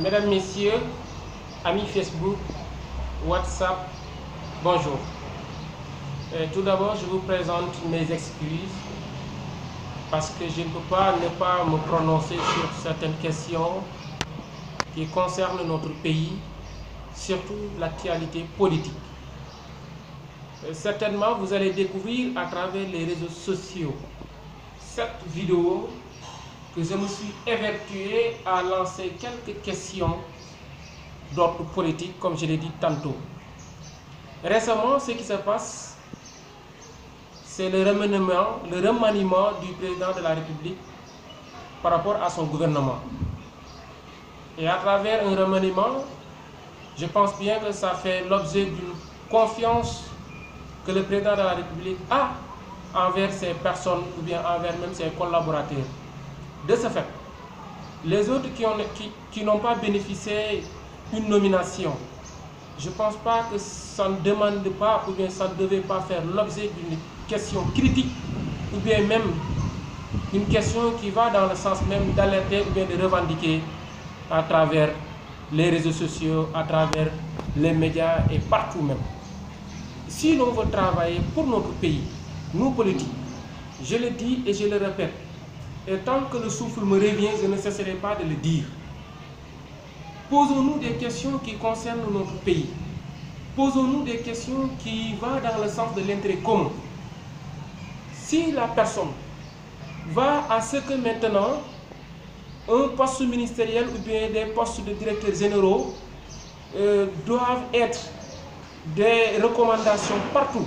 Mesdames, Messieurs, amis Facebook, WhatsApp, bonjour. Tout d'abord, je vous présente mes excuses parce que je ne peux pas ne pas me prononcer sur certaines questions qui concernent notre pays, surtout l'actualité politique. Certainement, vous allez découvrir à travers les réseaux sociaux cette vidéo que je me suis évertué à lancer quelques questions d'ordre politique, comme je l'ai dit tantôt. Récemment, ce qui se passe, c'est le remaniement du président de la République par rapport à son gouvernement. Et à travers un remaniement, je pense bien que ça fait l'objet d'une confiance que le président de la République a envers ses personnes ou bien envers même ses collaborateurs. De ce fait, les autres qui n'ont pas bénéficié d'une nomination, je ne pense pas que ça ne demande pas ou bien ça ne devait pas faire l'objet d'une question critique ou bien même une question qui va dans le sens même d'alerter ou bien de revendiquer à travers les réseaux sociaux, à travers les médias et partout même. Si l'on veut travailler pour notre pays, nous politiques, je le dis et je le répète, et tant que le souffle me revient, je ne cesserai pas de le dire. Posons-nous des questions qui concernent notre pays. Posons-nous des questions qui vont dans le sens de l'intérêt commun. Si la personne va à ce que maintenant un poste ministériel ou bien des postes de directeurs généraux doivent être des recommandations partout,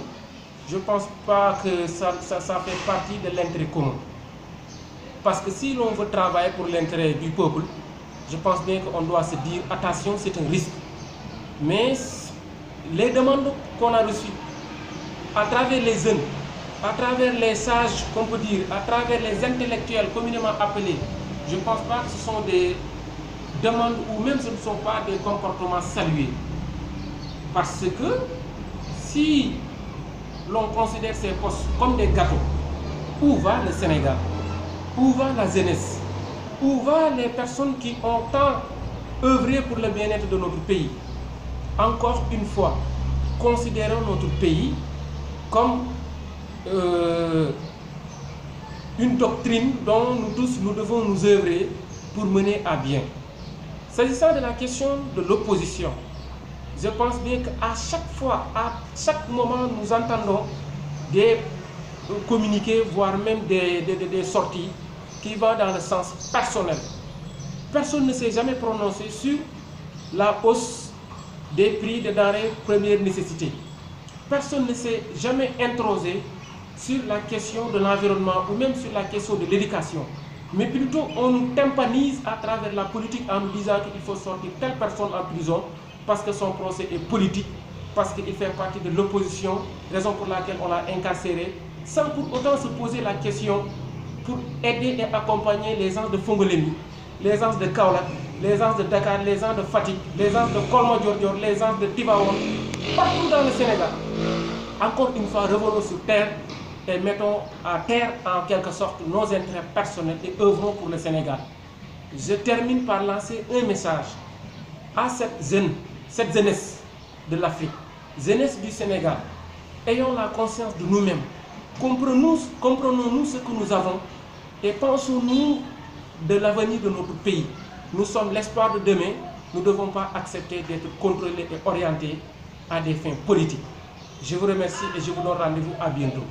je ne pense pas que ça fait partie de l'intérêt commun. Parce que si l'on veut travailler pour l'intérêt du peuple, je pense bien qu'on doit se dire, attention, c'est un risque. Mais les demandes qu'on a reçues, à travers les jeunes, à travers les sages, qu'on peut dire, à travers les intellectuels communément appelés, je ne pense pas que ce sont des demandes ou même ce ne sont pas des comportements salués. Parce que si l'on considère ces postes comme des gâteaux, où va le Sénégal? Où va la jeunesse? Où vont les personnes qui ont tant œuvré pour le bien-être de notre pays? Encore une fois, considérons notre pays comme une doctrine dont nous tous nous devons nous œuvrer pour mener à bien. S'agissant de la question de l'opposition, je pense bien qu'à chaque fois, à chaque moment, nous entendons des communiqués, voire même des sorties qui vont dans le sens personnel. Personne ne s'est jamais prononcé sur la hausse des prix des denrées première nécessité. Personne ne s'est jamais introsé sur la question de l'environnement ou même sur la question de l'éducation. Mais plutôt, on nous tympanise à travers la politique en nous disant qu'il faut sortir telle personne en prison parce que son procès est politique, parce qu'il fait partie de l'opposition, raison pour laquelle on l'a incarcéré, sans pour autant se poser la question pour aider et accompagner les gens de Fongolémi, les gens de Kaolack, les gens de Dakar, les gens de Fatick, les gens de Kolma Dior, les gens de Tivaouane, partout dans le Sénégal. Encore une fois, revenons sur terre et mettons à terre en quelque sorte nos intérêts personnels et œuvrons pour le Sénégal. Je termine par lancer un message à cette jeunesse de l'Afrique, jeunesse du Sénégal. Ayons la conscience de nous-mêmes. Comprenons-nous ce que nous avons et pensons-nous de l'avenir de notre pays. Nous sommes l'espoir de demain. Nous ne devons pas accepter d'être contrôlés et orientés à des fins politiques. Je vous remercie et je vous donne rendez-vous à bientôt.